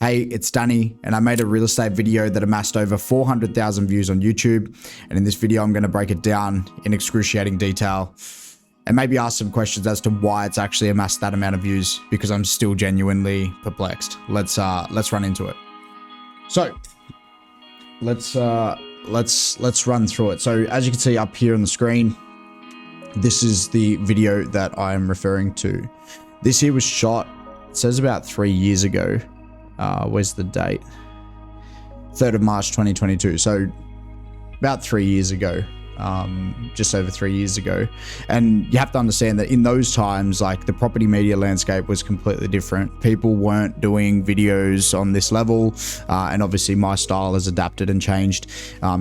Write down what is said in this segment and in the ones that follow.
Hey, it's Danny, and I made a real estate video that amassed over 400,000 views on YouTube. And in this video, I'm going to break it down in excruciating detail and maybe ask some questions as to why it's actually amassed that amount of views, because I'm still genuinely perplexed. Let's run into it. So let's run through it. So as you can see up here on the screen, this is the video that I'm referring to. This here was shot, it says about 3 years ago. Where's the date? 3rd of March 2022. So about 3 years ago, just over 3 years ago. And you have to understand that in those times, like, the property media landscape was completely different. People weren't doing videos on this level. And obviously my style has adapted and changed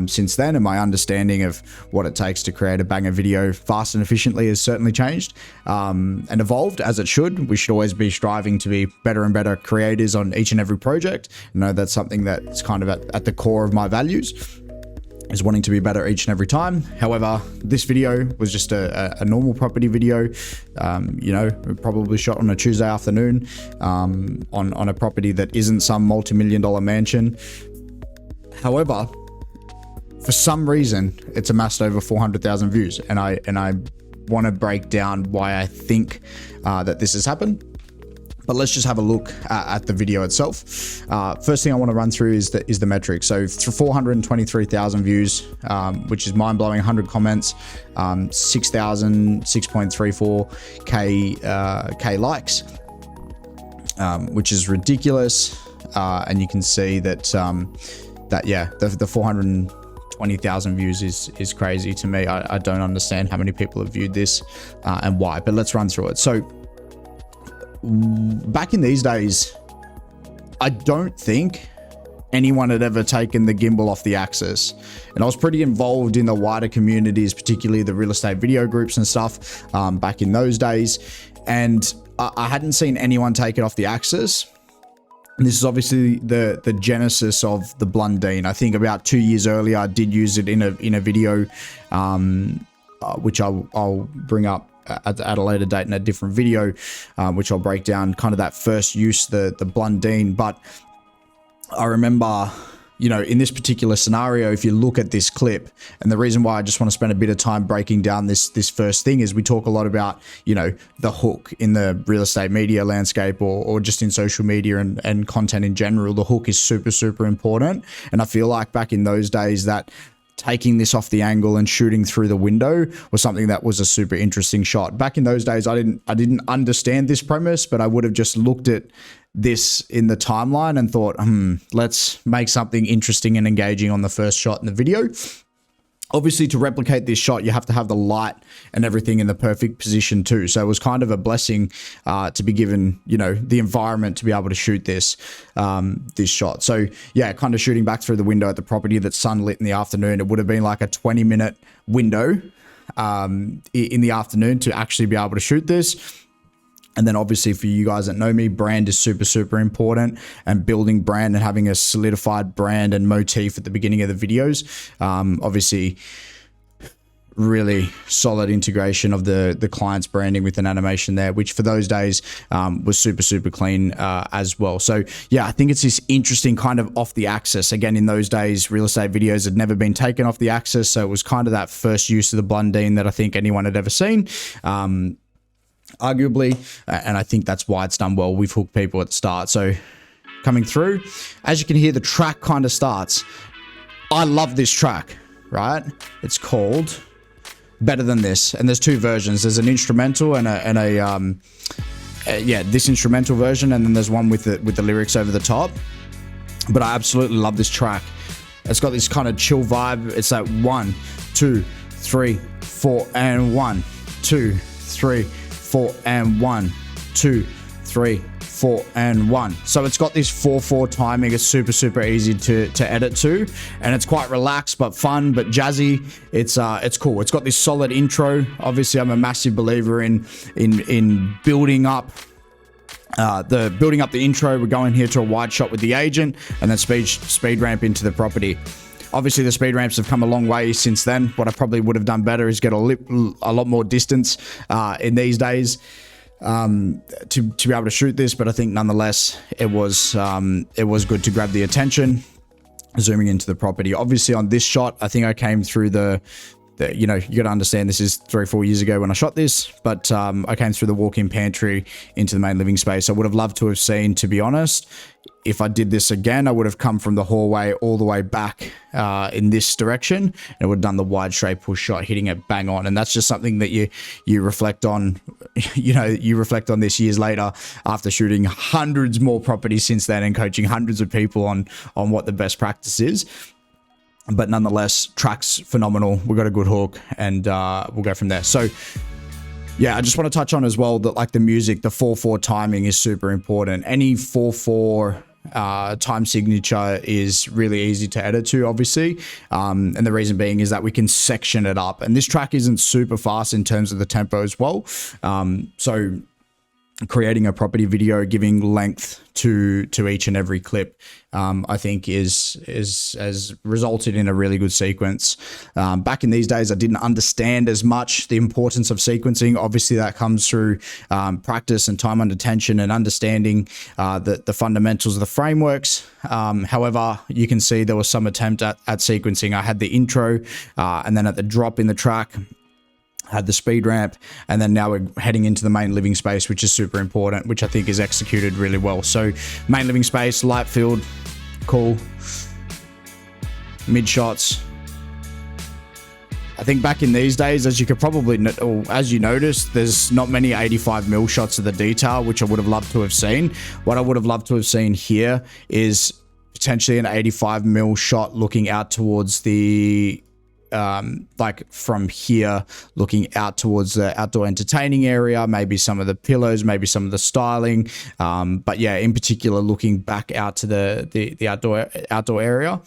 since then. And my understanding of what it takes to create a banger video fast and efficiently has certainly changed and evolved, as it should. We should always be striving to be better and better creators on each and every project. I know that's something that's kind of at the core of my values, is wanting to be better each and every time. However, this video was just a normal property video, you know, probably shot on a Tuesday afternoon on a property that isn't some multi-million-dollar mansion. However, for some reason, it's amassed over 400,000 views, and I want to break down why I think that this has happened. But let's just have a look at the video itself. First thing I want to run through is the metrics. So for 423,000 views, which is mind-blowing, 100 comments, 6.34 K likes, which is ridiculous. And you can see that yeah, the 420,000 views is crazy to me. I don't understand how many people have viewed this and why, but let's run through it. So back in these days, I don't think anyone had ever taken the gimbal off the axis, and I was pretty involved in the wider communities, particularly the real estate video groups and stuff back in those days, and I hadn't seen anyone take it off the axis. And this is obviously the genesis of the Blundine. I think about 2 years earlier, I did use it in a video, which I'll bring up at a later date in a different video, which I'll break down kind of that first use, the Blundine. But I remember, you know, in this particular scenario, if you look at this clip, and the reason why I just want to spend a bit of time breaking down this first thing is we talk a lot about, you know, the hook in the real estate media landscape, or just in social media and content in general. The hook is super important, and I feel like back in those days that taking this off the angle and shooting through the window was something that was a super interesting shot. Back in those days, I didn't understand this premise, but I would have just looked at this in the timeline and thought, let's make something interesting and engaging on the first shot in the video. Obviously, to replicate this shot, you have to have the light and everything in the perfect position too. So it was kind of a blessing to be given, you know, the environment to be able to shoot this shot. So yeah, kind of shooting back through the window at the property that's sunlit in the afternoon. It would have been like a 20-minute window in the afternoon to actually be able to shoot this. And then obviously, for you guys that know me, brand is super important, and building brand and having a solidified brand and motif at the beginning of the videos. Obviously, really solid integration of the client's branding with an animation there, which for those days was super clean as well. So yeah, I think it's this interesting kind of off the axis. Again, in those days, real estate videos had never been taken off the axis, so it was kind of that first use of the Blundine that I think anyone had ever seen. Arguably, and I think that's why it's done well. We've hooked people at the start. So coming through, as you can hear, the track kind of starts. I love this track, right? It's called Better Than This, and there's two versions. There's an instrumental and yeah, this instrumental version, and then there's one with the lyrics over the top. But I absolutely love this track. It's got this kind of chill vibe. It's like 1, 2, 3, 4, and 1, 2, 3, 4, and 1, 2, 3, 4, and 1. So it's got this 4/4 timing. It's super easy to edit to, and it's quite relaxed but fun but jazzy. It's cool. It's got this solid intro. Obviously, I'm a massive believer in building up the intro. We're going here to a wide shot with the agent, and then speed ramp into the property. Obviously, the speed ramps have come a long way since then. What I probably would have done better is get a lot more distance in these days. to be able to shoot this, but I think nonetheless it was good to grab the attention. Zooming into the property, obviously on this shot, I think I came through you know, you got to understand this is 3 or 4 years ago when I shot this, but I came through the walk-in pantry into the main living space. I would have loved to have seen, to be honest, if I did this again, I would have come from the hallway all the way back in this direction, and I would have done the wide straight push shot, hitting it bang on. And that's just something that you reflect on, you know, you reflect on this years later after shooting hundreds more properties since then and coaching hundreds of people on what the best practice is. But nonetheless, track's phenomenal. We've got a good hook, and we'll go from there. So yeah, I just want to touch on as well that like the music, the 4/4 timing is super important. Any 4/4 time signature is really easy to edit to, obviously, and the reason being is that we can section it up, and this track isn't super fast in terms of the tempo as well. So creating a property video, giving length to each and every clip, I think has resulted in a really good sequence. Back in these days, I didn't understand as much the importance of sequencing. Obviously, that comes through practice and time under tension and understanding the fundamentals of the frameworks. However, you can see there was some attempt at sequencing. I had the intro, and then at the drop in the track, had the speed ramp, and then now we're heading into the main living space, which is super important, which I think is executed really well. So main living space, light field, cool. Mid shots. I think back in these days, as you could probably, or as you noticed, there's not many 85mm shots of the detail, which I would have loved to have seen. What I would have loved to have seen here is potentially an 85mm shot looking out towards the like from here, looking out towards the outdoor entertaining area, maybe some of the pillows, maybe some of the styling, but yeah, in particular looking back out to the outdoor area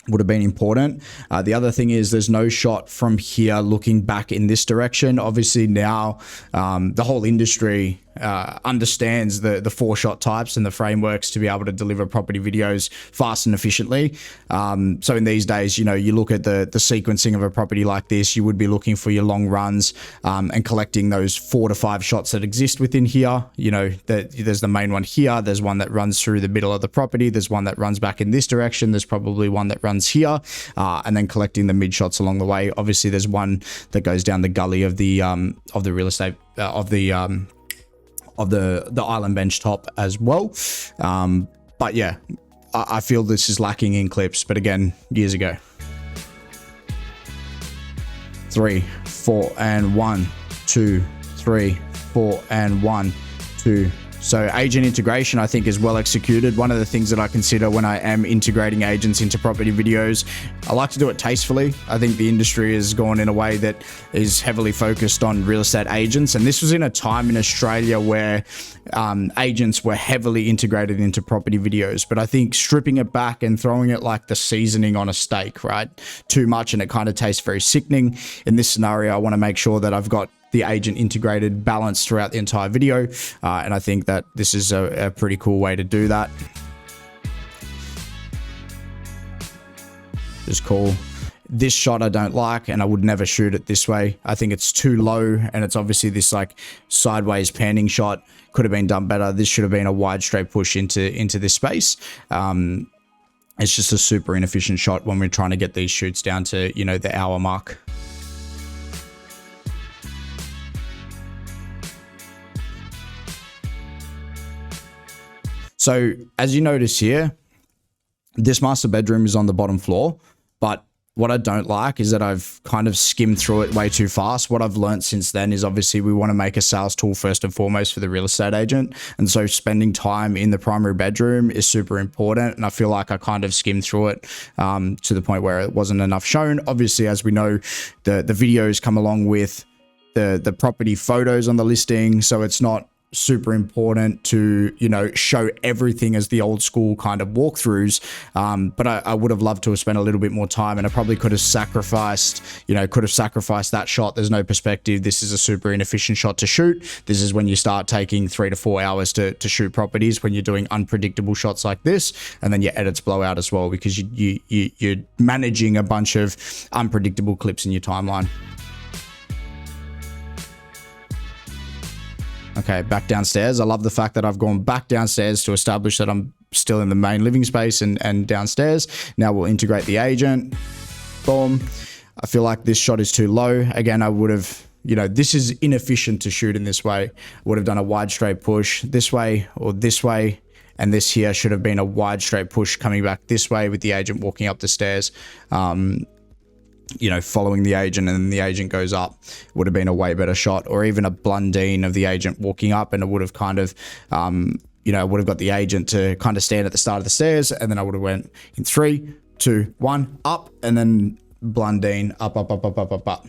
would have been important. The other thing is there's no shot from here looking back in this direction. Obviously now the whole industry understands the 4-shot types and the frameworks to be able to deliver property videos fast and efficiently. So in these days, you know, you look at the sequencing of a property like this, you would be looking for your long runs and collecting those 4 to 5 shots that exist within here. You know, there's the main one here, there's one that runs through the middle of the property, there's one that runs back in this direction, there's probably one that runs here, and then collecting the mid shots along the way. Obviously there's one that goes down the gully of the real estate of the island bench top as well. But yeah, I feel this is lacking in clips, but again, years ago. 3, 4, and 1, 2, 3, 4, and 1, 2. So agent integration, I think, is well executed. One of the things that I consider when I am integrating agents into property videos, I like to do it tastefully. I think the industry has gone in a way that is heavily focused on real estate agents. And this was in a time in Australia where agents were heavily integrated into property videos. But I think stripping it back and throwing it like the seasoning on a steak, right? Too much, and it kind of tastes very sickening. In this scenario, I want to make sure that I've got the agent integrated balance throughout the entire video, and I think that this is a pretty cool way to do that. Just cool. This shot I don't like, and I would never shoot it this way. I think it's too low, and it's obviously this like sideways panning shot. Could have been done better. This should have been a wide straight push into this space. It's just a super inefficient shot when we're trying to get these shoots down to, you know, the hour mark. So as you notice here, this master bedroom is on the bottom floor, but what I don't like is that I've kind of skimmed through it way too fast. What I've learned since then is obviously we want to make a sales tool first and foremost for the real estate agent. And so spending time in the primary bedroom is super important. And I feel like I kind of skimmed through it to the point where it wasn't enough shown. Obviously, as we know, the videos come along with the property photos on the listing. So it's not super important to, you know, show everything as the old school kind of walkthroughs, but I would have loved to have spent a little bit more time, and I probably could have sacrificed that shot. There's no perspective. This is a super inefficient shot to shoot. This is when you start taking 3 to 4 hours to shoot properties, when you're doing unpredictable shots like this, and then your edits blow out as well because you're managing a bunch of unpredictable clips in your timeline. Okay, back downstairs. I love the fact that I've gone back downstairs to establish that I'm still in the main living space and downstairs. Now we'll integrate the agent. Boom. I feel like this shot is too low. Again, I would have, you know, this is inefficient to shoot in this way. I would have done a wide straight push this way or this way. And this here should have been a wide straight push coming back this way with the agent walking up the stairs. You know, following the agent, and then the agent goes up, would have been a way better shot. Or even a blundine of the agent walking up, and it would have kind of, you know, would have got the agent to kind of stand at the start of the stairs, and then I would have went in 3, 2, 1, up, and then blundine, up, up, up, up, up, up, up.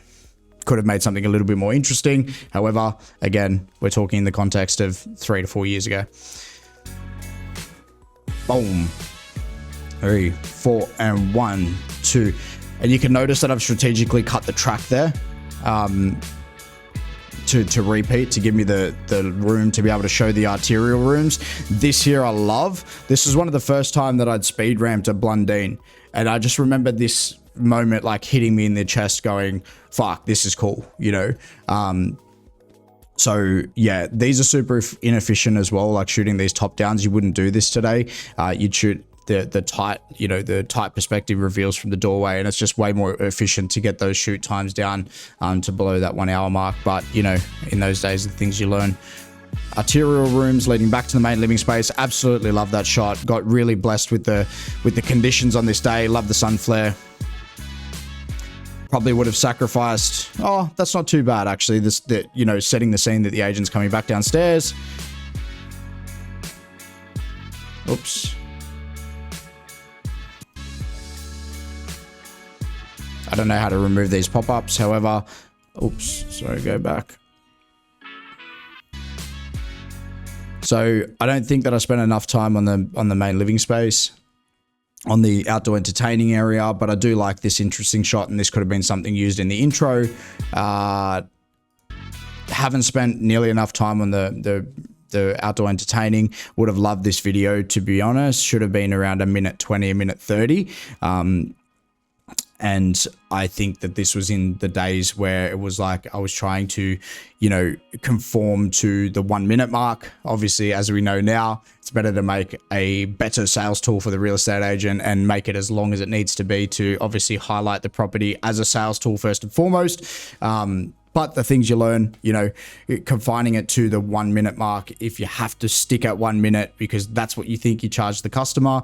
Could have made something a little bit more interesting. However, again, we're talking in the context of 3 to 4 years ago. Boom. 3, 4, and 1, 2. And you can notice that I've strategically cut the track there to repeat, to give me the room to be able to show the arterial rooms. This here I love. This is one of the first time that I'd speed ramped a blundine. And I just remember this moment like hitting me in the chest going, fuck, this is cool, you know? So yeah, these are super inefficient as well. Like shooting these top downs, you wouldn't do this today. You'd shoot the tight, you know, the tight perspective reveals from the doorway, and it's just way more efficient to get those shoot times down to below that 1 hour mark. But you know, in those days, the things you learn. Arterial rooms leading back to the main living space. Absolutely love that shot. Got really blessed with the conditions on this day. Love the sun flare. Probably would have sacrificed. Oh, that's not too bad actually. You know, setting the scene that the agent's coming back downstairs. Oops. I don't know how to remove these pop-ups. However, oops, sorry, go back. So I don't think that I spent enough time on the main living space, on the outdoor entertaining area, but I do like this interesting shot, and this could have been something used in the intro. Haven't spent nearly enough time on the outdoor entertaining. Would have loved this video, to be honest. Should have been around 1:20, 1:30. And I think that this was in the days where it was like I was trying to, you know, conform to the 1 minute mark. Obviously, as we know now, it's better to make a better sales tool for the real estate agent and make it as long as it needs to be to obviously highlight the property as a sales tool first and foremost. But the things you learn, you know, confining it to the 1 minute mark, if you have to stick at 1 minute because that's what you think you charge the customer,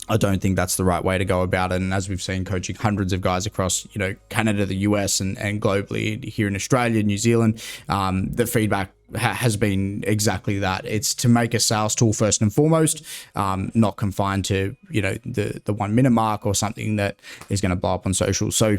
I don't think that's the right way to go about it. And as we've seen coaching hundreds of guys across, you know, Canada, the US, and globally here in Australia, New Zealand, the feedback has been exactly that. It's to make a sales tool first and foremost, not confined to, you know, the 1 minute mark or something that is going to blow up on social. So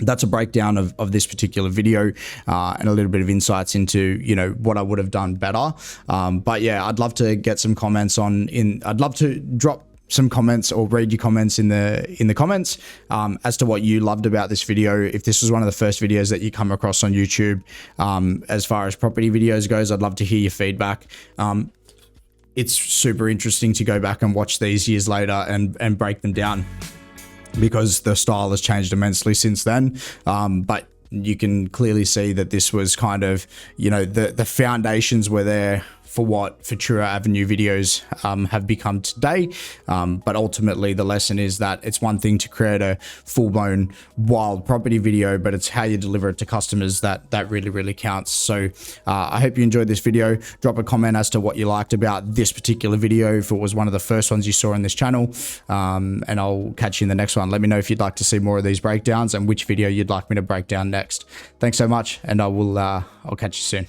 that's a breakdown of this particular video and a little bit of insights into, you know, what I would have done better. But yeah, I'd love to get some comments I'd love to drop some comments or read your comments in the comments as to what you loved about this video. If this was one of the first videos that you come across on YouTube, as far as property videos goes, I'd love to hear your feedback. It's super interesting to go back and watch these years later and break them down, because the style has changed immensely since then. But you can clearly see that this was kind of, you know, the foundations were there for what Futura Avenue videos have become today. But ultimately the lesson is that it's one thing to create a full-blown wild property video, but it's how you deliver it to customers that really, really counts. So I hope you enjoyed this video. Drop a comment as to what you liked about this particular video, if it was one of the first ones you saw on this channel, and I'll catch you in the next one. Let me know if you'd like to see more of these breakdowns and which video you'd like me to break down next. Thanks so much, and I'll catch you soon.